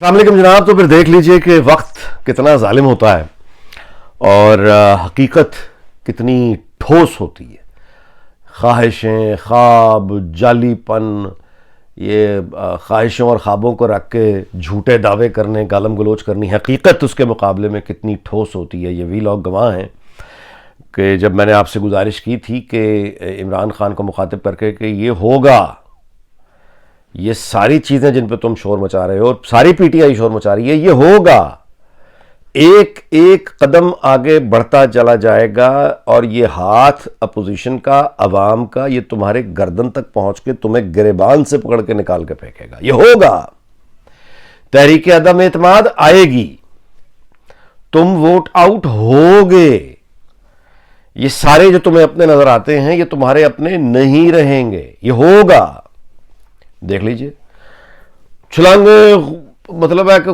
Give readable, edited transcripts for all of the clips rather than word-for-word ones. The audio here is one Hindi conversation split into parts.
अस्सलाम वालेकुम जनाब। तो फिर देख लीजिए कि वक्त कितना जालिम होता है और हकीकत कितनी ठोस होती है। ख्वाहिशें, ख्वाब, जालीपन, ये ख्वाहिशों और ख्वाबों को रख के झूठे दावे करने, गालम गलोच करनी, हकीकत उसके मुकाबले में कितनी ठोस होती है। ये भी लोग गवाह हैं कि जब मैंने आपसे गुजारिश की थी कि इमरान खान को मुखातिब करके कि ये होगा, ये सारी चीज़ें जिन पे तुम शोर मचा रहे हो और सारी पीटीआई शोर मचा रही है, ये होगा, एक एक कदम आगे बढ़ता चला जाएगा और ये हाथ अपोजिशन का, अवाम का, ये तुम्हारे गर्दन तक पहुंच के तुम्हें गिरेबान से पकड़ के निकाल के फेंकेगा। ये होगा, तहरीक अदम एतमाद आएगी, तुम वोट आउट होगे। ये सारे जो तुम्हें अपने नजर आते हैं ये तुम्हारे अपने नहीं रहेंगे। ये होगा, देख लीजिए। छलांगे मतलब है कि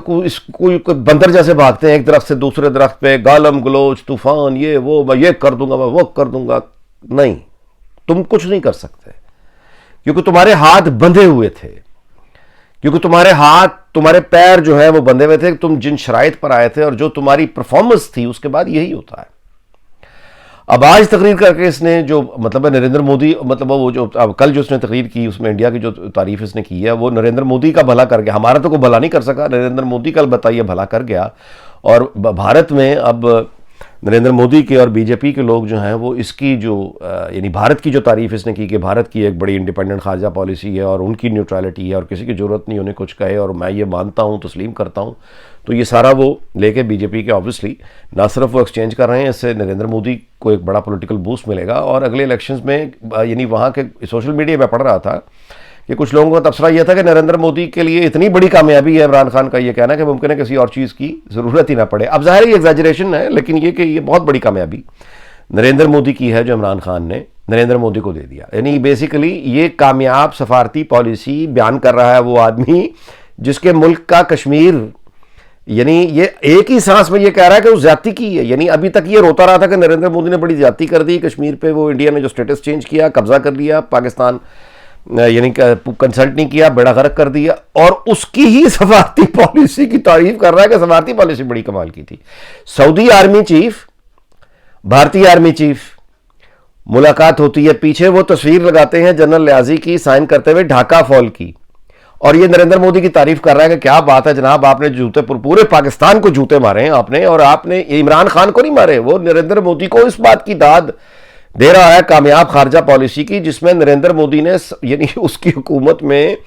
कोई बंदर जैसे भागते हैं एक दरख्त से दूसरे दरख्त पे, गालम गलोच, तूफान, ये वो, मैं ये कर दूंगा, मैं वो कर दूंगा। नहीं, तुम कुछ नहीं कर सकते क्योंकि तुम्हारे हाथ बंधे हुए थे, क्योंकि तुम्हारे हाथ, तुम्हारे पैर जो है वो बंधे हुए थे। तुम जिन शराइत पर आए थे और जो तुम्हारी परफॉर्मेंस थी उसके बाद यही होता है। अब आज तकरीर करके इसने जो मतलब नरेंद्र मोदी, मतलब वो जो अब कल जो उसने तकरीर की उसमें इंडिया की जो तारीफ इसने की है वो नरेंद्र मोदी का भला कर गया। हमारा तो कोई भला नहीं कर सका, नरेंद्र मोदी कल बताइए भला कर गया। और भारत में अब नरेंद्र मोदी के और बीजेपी के लोग जो हैं वो इसकी जो यानी भारत की जो तारीफ इसने की कि भारत की एक बड़ी इंडिपेंडेंट खारजा पॉलिसी है और उनकी न्यूट्रलिटी है और किसी की ज़रूरत नहीं उन्हें कुछ कहे और मैं ये मानता हूँ, तस्लीम करता हूँ। तो ये सारा वो लेके बीजेपी के ऑब्वियसली ना सिर्फ वो एक्सचेंज कर रहे हैं, इससे नरेंद्र मोदी को एक बड़ा पॉलिटिकल बूस्ट मिलेगा। और अगले इलेक्शंस में यानी वहाँ के सोशल मीडिया में पढ़ रहा था कि कुछ लोगों का तबसरा यह था कि नरेंद्र मोदी के लिए इतनी बड़ी कामयाबी है इमरान खान का ये कहना कि मुमकिन है किसी और चीज़ की ज़रूरत ही ना पड़े। अब ज़ाहिर है एग्जैजरेशन है, लेकिन ये कि ये बहुत बड़ी कामयाबी नरेंद्र मोदी की है जो इमरान खान ने नरेंद्र मोदी को दे दिया। यानी बेसिकली ये कामयाब सफारती पॉलिसी बयान कर रहा है वो आदमी जिसके मुल्क का कश्मीर, यानी ये एक ही सांस में ये कह रहा है कि वो ज्यादती की है। यानी अभी तक ये रोता रहा था कि नरेंद्र मोदी ने बड़ी ज्यादती कर दी कश्मीर पे, वो इंडिया ने जो स्टेटस चेंज किया, कब्जा कर लिया, पाकिस्तान यानी कंसल्ट नहीं किया, बेड़ा गर्क कर दिया, और उसकी ही सफारती पॉलिसी की तारीफ कर रहा है कि सफारती पॉलिसी बड़ी कमाल की थी। सऊदी आर्मी चीफ, भारतीय आर्मी चीफ मुलाकात होती है, पीछे वो तस्वीर लगाते हैं जनरल लियाजी की साइन करते हुए ढाका फॉल की, और ये नरेंद्र मोदी की तारीफ कर रहा है कि क्या बात है जनाब, आपने जूते पूरे पाकिस्तान को जूते मारे हैं आपने, और आपने इमरान खान को नहीं मारे। वो नरेंद्र मोदी को इस बात की दाद दे रहा है कामयाब खारजा पॉलिसी की, जिसमें नरेंद्र मोदी ने यानी उसकी हुकूमत में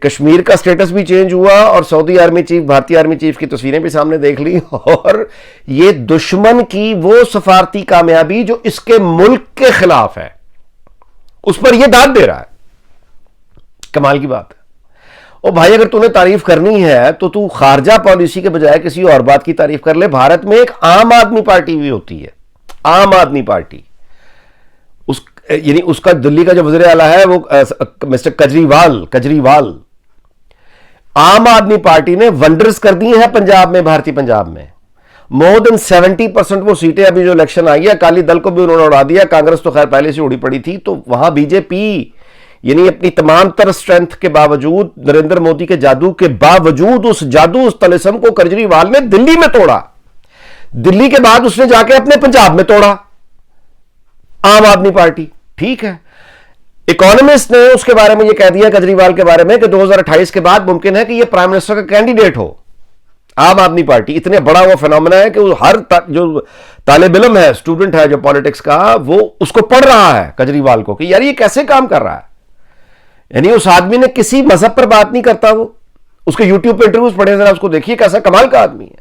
कश्मीर का स्टेटस भी चेंज हुआ और सऊदी आर्मी चीफ, भारतीय आर्मी चीफ की तस्वीरें भी सामने देख ली, और ये दुश्मन की वो सफारती कामयाबी जो इसके मुल्क के खिलाफ है उस पर यह दाद दे रहा है। कमाल की बात है। ओ भाई, अगर तूने तारीफ करनी है तो तू खारजा पॉलिसी के बजाय किसी और बात की तारीफ कर ले। भारत में एक आम आदमी पार्टी भी होती है, आम आदमी पार्टी, यानी उसका दिल्ली का जो वज़ीर आला है वो मिस्टर केजरीवाल, आम आदमी पार्टी ने वंडर्स कर दिए हैं पंजाब में, भारतीय पंजाब में। मोर देन 70% वो सीटें अभी जो इलेक्शन आई है, अकाली दल को भी उन्होंने उड़ा दिया, कांग्रेस तो खैर पहले से उड़ी पड़ी थी। तो वहां बीजेपी यानी अपनी तमाम तरह स्ट्रेंथ के बावजूद, नरेंद्र मोदी के जादू के बावजूद, उस जादू, उस तलिस्म को केजरीवाल ने दिल्ली में तोड़ा। दिल्ली के बाद उसने जाके अपने पंजाब में तोड़ा, आम आदमी पार्टी। ठीक है, इकोनॉमिस्ट ने उसके बारे में यह कह दिया केजरीवाल के बारे में कि 2028 के बाद मुमकिन है कि यह प्राइम मिनिस्टर का कैंडिडेट हो। आम आदमी पार्टी इतने बड़ा वो फिनोमेना है कि हर जो तालिब इल्म है, स्टूडेंट है जो पॉलिटिक्स का, वो उसको पढ़ रहा है केजरीवाल को कि यार ये कैसे काम कर रहा है। यानी उस आदमी ने किसी मजहब पर बात नहीं करता, वो उसके यूट्यूब पे इंटरव्यूज पढ़े जरा, उसको देखिए कैसा कमाल का आदमी है।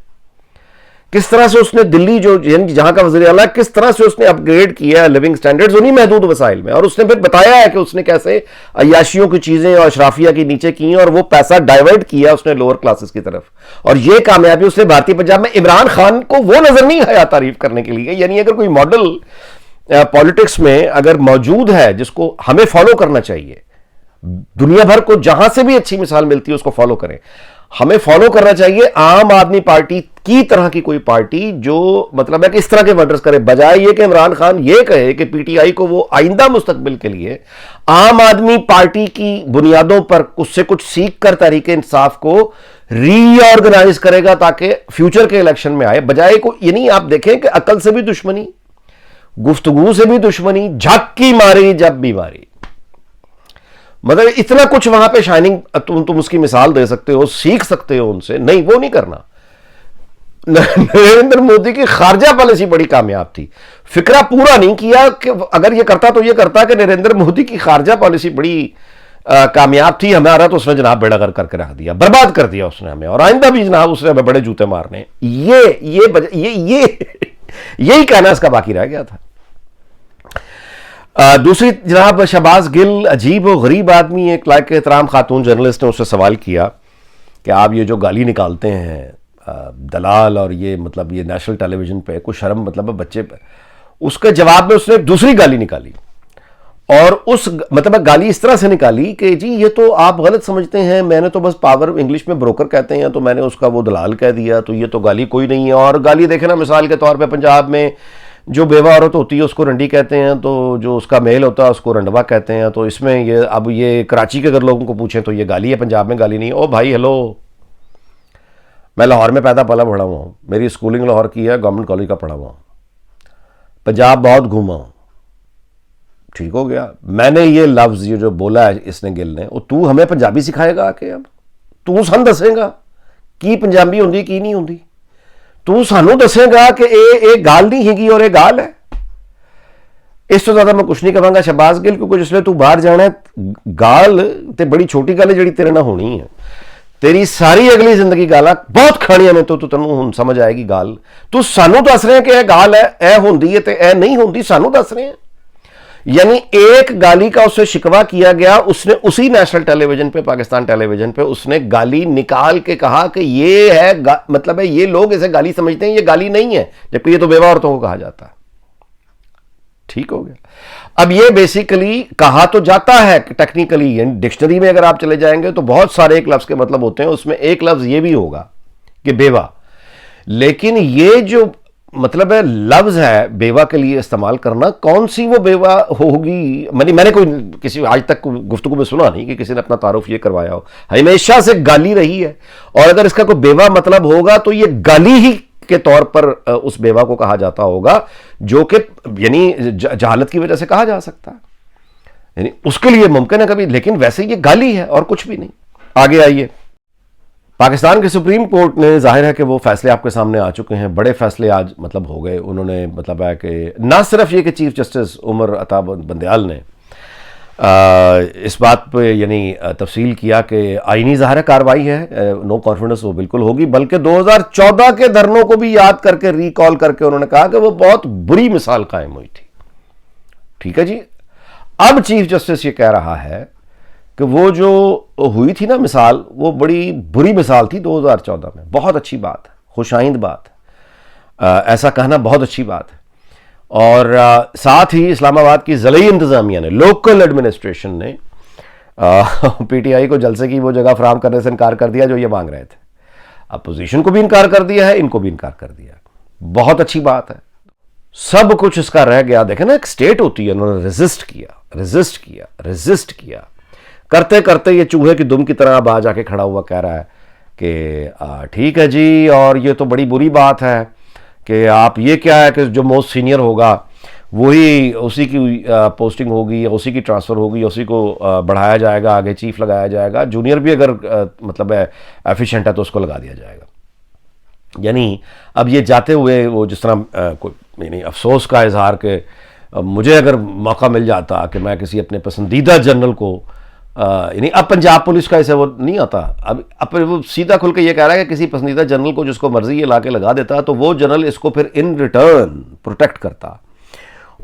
किस तरह से उसने दिल्ली जो जहां का वज़ीर आला, किस तरह से उसने अपग्रेड किया लिविंग स्टैंडर्ड्स उन्हीं महदूद वसाइल में। और उसने फिर बताया है कि उसने कैसे अय्याशियों की चीजें और अशराफिया की नीचे की और वो पैसा डाइवर्ट किया उसने लोअर क्लासेस की तरफ। और ये कामयाबी उसने भारतीय पंजाब में, इमरान खान को वो नजर नहीं आया तारीफ करने के लिए। यानी अगर कोई मॉडल पॉलिटिक्स में अगर मौजूद है जिसको हमें फॉलो करना चाहिए, दुनिया भर को जहां से भी अच्छी मिसाल मिलती है उसको फॉलो करें। हमें फॉलो करना चाहिए आम आदमी पार्टी की तरह की कोई पार्टी जो मतलब है कि इस तरह के वर्डर्स करे, बजाय ये कि इमरान खान ये कहे कि पीटीआई को वो आइंदा मुस्तकबिल के लिए आम आदमी पार्टी की बुनियादों पर उससे कुछ सीख कर तहरीके इंसाफ को रीऑर्गेनाइज करेगा ताकि फ्यूचर के इलेक्शन में आए। बजाय को ये नहीं, आप देखें कि अकल से भी दुश्मनी, गुफ्तगू से भी दुश्मनी, झक्की मारी जब भी मारी, मतलब इतना कुछ वहां पे शाइनिंग, तुम उसकी मिसाल दे सकते हो, सीख सकते हो उनसे। नहीं, वो नहीं करना। नरेंद्र मोदी की खारजा पॉलिसी बड़ी कामयाब थी, फिक्रा पूरा नहीं किया कि अगर ये करता तो ये करता कि नरेंद्र मोदी की खारजा पॉलिसी बड़ी कामयाब थी, हमारा तो उसने जनाब बेड़ा गर्क करके रख दिया, बर्बाद कर दिया उसने हमें, और आइंदा भी जनाब उसने हमें बड़े जूते मारने। ये यही कहना इसका बाकी रह गया था। दूसरी जनाब शहबाज गिल, अजीब और गरीब आदमी, एक लायक एहतराम खातून जर्नलिस्ट ने उससे सवाल किया कि आप ये जो गाली निकालते हैं दलाल और ये मतलब ये नेशनल टेलीविजन पे, कुछ शर्म मतलब बच्चे पे। उसके जवाब में उसने दूसरी गाली निकाली, और उस मतलब गाली इस तरह से निकाली कि जी ये तो आप गलत समझते हैं, मैंने तो बस पावर, इंग्लिश में ब्रोकर कहते हैं, तो मैंने उसका वो दलाल कह दिया, तो ये तो गाली कोई नहीं है। और गाली देखे ना, मिसाल के तौर पे पंजाब में जो बेवा औरत होती है उसको रंडी कहते हैं, तो जो उसका मेल होता है उसको रंडवा कहते हैं। तो इसमें ये अब ये कराची के अगर लोगों को पूछें तो ये गाली है, पंजाब में गाली नहीं। ओ भाई हेलो, मैं लाहौर में पैदा पला बढ़ा हुआ हूँ, मेरी स्कूलिंग लाहौर की है, गवर्नमेंट कॉलेज का पढ़ा हुआ हूँ, पंजाब बहुत घूमा हूँ, ठीक हो गया। मैंने ये लफ्ज़ ये जो बोला है इसने, गिल ने, तू हमें पंजाबी सिखाएगा आके? अब तू सन दसेगा की पंजाबी होंगी की नहीं होंगी? तू सानू दसेगा कि ये गाल नहीं हैगी और ये गाल है? इस तो ज्यादा मैं कुछ नहीं कहूँगा शहबाज गिल, क्योंकि जिसले तू बाहर जाना है, गाल ते बड़ी छोटी गल है जी तेरे ना होनी है। तेरी सारी अगली जिंदगी गाला बहुत खानिया ने, तो तेन हुण समझ आएगी गाल। तू सानू दस रहे कि यह गाल है, ए होंदी है ते ए नहीं होंदी, सानू दस रहे हैं। यानी एक गाली का उससे शिकवा किया गया, उसने उसी नेशनल टेलीविजन पे, पाकिस्तान टेलीविजन पे उसने गाली निकाल के कहा कि ये है मतलब है ये लोग इसे गाली समझते हैं, ये गाली नहीं है, जबकि ये तो बेवा औरतों को कहा जाता है। ठीक हो गया। अब ये बेसिकली कहा तो जाता है टेक्निकली, यानी डिक्शनरी में अगर आप चले जाएंगे तो बहुत सारे एक लफ्ज के मतलब होते हैं, उसमें एक लफ्ज ये भी होगा कि बेवा, लेकिन ये जो मतलब है लफ्ज है बेवा के लिए इस्तेमाल करना, कौन सी वो बेवा होगी? मैंने कोई किसी आज तक गुफ्तगू में सुना नहीं कि किसी ने अपना तारुफ ये करवाया हो, हमेशा से गाली रही है। और अगर इसका कोई बेवा मतलब होगा तो ये गाली ही के तौर पर उस बेवा को कहा जाता होगा, जो कि यानी जहालत की वजह से कहा जा सकता है, यानी उसके लिए मुमकिन है कभी, लेकिन वैसे ये गाली है और कुछ भी नहीं। आगे आइए, पाकिस्तान के सुप्रीम कोर्ट ने, जाहिर है कि वो फैसले आपके सामने आ चुके हैं, बड़े फैसले आज मतलब हो गए। उन्होंने मतलब है कि ना सिर्फ ये कि चीफ जस्टिस उमर अता बंदयाल ने इस बात पे यानी तफसील किया कि आईनी ज़ाहिर कार्रवाई है, नो कॉन्फिडेंस वो बिल्कुल होगी, बल्कि 2014 के धरनों को भी याद करके रिकॉल करके उन्होंने कहा कि वो बहुत बुरी मिसाल कायम हुई थी। ठीक है जी। अब चीफ जस्टिस ये कह रहा है कि वो जो हुई थी ना मिसाल, वो बड़ी बुरी मिसाल थी 2014 में। बहुत अच्छी बात है, खुशाइंद बात है, ऐसा कहना बहुत अच्छी बात है। और साथ ही इस्लामाबाद की ज़िले इंतज़ामिया ने, लोकल एडमिनिस्ट्रेशन ने पीटीआई को जलसे की वो जगह फराहम करने से इनकार कर दिया जो ये मांग रहे थे। अपोजिशन को भी इनकार कर दिया है, इनको भी इनकार कर दिया। बहुत अच्छी बात है। सब कुछ इसका रह गया। देखें ना, एक स्टेट होती है, उन्होंने रेजिस्ट किया, रेजिस्ट किया, रेजिस्ट किया, करते करते ये चूहे की दुम की तरह अब आ जाके खड़ा हुआ कह रहा है कि ठीक है जी, और ये तो बड़ी बुरी बात है कि आप ये क्या है कि जो मोस्ट सीनियर होगा वही उसी की पोस्टिंग होगी, उसी की ट्रांसफ़र होगी, उसी को बढ़ाया जाएगा, आगे चीफ लगाया जाएगा, जूनियर भी अगर मतलब है एफिशिएंट है तो उसको लगा दिया जाएगा। यानी अब ये जाते हुए वो जिस तरह यानी अफसोस का इजहार कि मुझे अगर मौका मिल जाता कि मैं किसी अपने पसंदीदा जनरल को यानी अब पंजाब पुलिस का ऐसे वो नहीं आता, अब वो सीधा खुल के ये कह रहा है कि किसी पसंदीदा जनरल को जिसको मर्जी ये ला के लगा देता तो वो जनरल इसको फिर इन रिटर्न प्रोटेक्ट करता।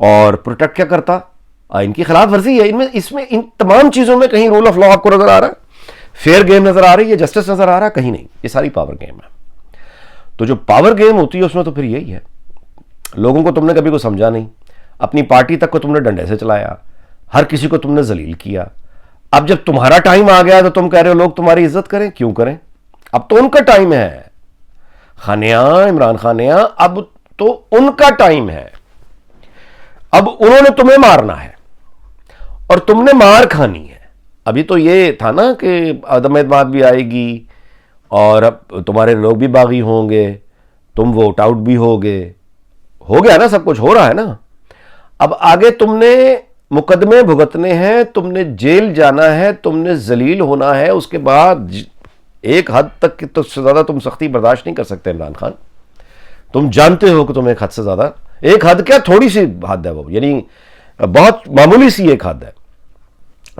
और प्रोटेक्ट क्या करता? इनकी खिलाफ वर्जी है इनमें, इसमें इन तमाम चीज़ों में कहीं रूल ऑफ लॉ आपको नजर आ रहा है, फेयर गेम नजर आ रही है, जस्टिस नजर आ रहा है? कहीं नहीं। ये सारी पावर गेम है। तो जो पावर गेम होती है उसमें तो फिर यही है, लोगों को तुमने कभी को समझा नहीं, अपनी पार्टी तक को तुमने डंडे से चलाया, हर किसी को तुमने जलील किया। अब जब तुम्हारा टाइम आ गया तो तुम कह रहे हो लोग तुम्हारी इज्जत करें। क्यों करें? अब तो उनका टाइम है। खानिया, इमरान खानिया, अब तो उनका टाइम है। अब उन्होंने तुम्हें मारना है और तुमने मार खानी है। अभी तो ये था ना कि अदम एतमाद भी आएगी और अब तुम्हारे लोग भी बागी होंगे, तुम वोट आउट भी होगे, हो गया ना, सब कुछ हो रहा है ना। अब आगे तुमने मुकदमे भुगतने हैं, तुमने जेल जाना है, तुमने जलील होना है। उसके बाद एक हद तक कि तो ज्यादा तुम सख्ती बर्दाश्त नहीं कर सकते इमरान खान। तुम जानते हो कि तुम एक हद से ज्यादा, एक हद क्या, थोड़ी सी हद है वो, यानी बहुत मामूली सी एक हद है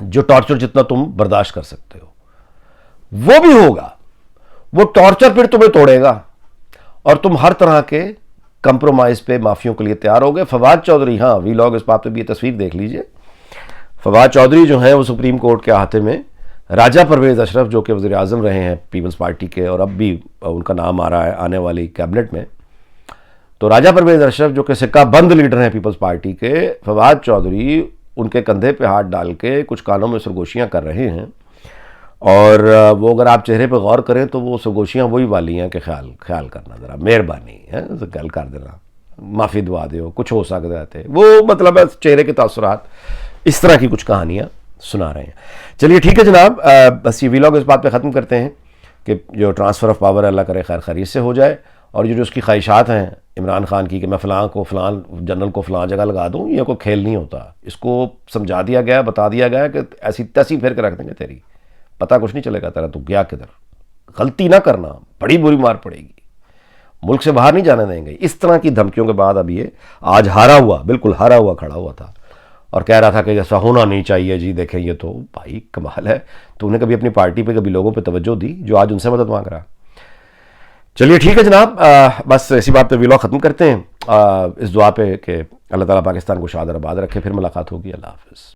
जो टॉर्चर जितना तुम बर्दाश्त कर सकते हो वो भी होगा। वो टॉर्चर फिर तुम्हें तोड़ेगा और तुम हर तरह के कंप्रोमाइज पे माफियों के लिए तैयार हो गए। फवाद चौधरी, हाँ वीलॉग इस बात पे भी ये तस्वीर देख लीजिए। फवाद चौधरी जो है वो सुप्रीम कोर्ट के अहाते में राजा परवेज अशरफ जो कि वज़ीर आज़म रहे हैं पीपल्स पार्टी के और अब भी उनका नाम आ रहा है आने वाली कैबिनेट में, तो राजा परवेज अशरफ जो कि सिक्का बंद लीडर हैं पीपल्स पार्टी के, फवाद चौधरी उनके कंधे पे हाथ डाल के कुछ कानों में सरगोशियाँ कर रहे हैं। और वो अगर आप चेहरे पे गौर करें तो वो सरगोशियाँ वही वाली हैं कि ख्याल करना, ज़रा मेहरबानी है, गल कर देना, माफ़ी दुआ दो, कुछ हो सकता थे, वो मतलब चेहरे के तासुरात, इस तरह की कुछ कहानियाँ सुना रहे हैं। चलिए ठीक है जनाब, बस ये वीलॉग इस बात पे ख़त्म करते हैं कि जो ट्रांसफ़र ऑफ पावर अल्लाह करे खैर खैरियत से हो जाए, और जो उसकी ख्वाहिशात हैं इमरान खान की कि मैं फ़लाँ को फ़लाँ जनरल को फ़लाँ जगह लगा दूँ, ये कोई खेल नहीं होता। इसको समझा दिया गया, बता दिया गया कि ऐसी तैसी फिर के रख देंगे तेरी, पता कुछ नहीं चलेगा तेरा तू गया किधर। गलती ना करना, बड़ी बुरी मार पड़ेगी, मुल्क से बाहर नहीं जाने देंगे। इस तरह की धमकियों के बाद अब ये आज हारा हुआ, बिल्कुल हारा हुआ खड़ा हुआ था और कह रहा था कि ऐसा होना नहीं चाहिए जी। देखें ये तो भाई कमाल है, तूने कभी अपनी पार्टी पे कभी लोगों पे तवज्जो दी जो आज उनसे मदद मांग रहा। चलिए ठीक है जनाब, बस इसी बात पे वीलॉग ख़त्म करते हैं, इस दुआ पे कि अल्लाह ताला पाकिस्तान को शाद और आबाद रखे। फिर मुलाकात होगी, अल्लाह हाफ़िज़।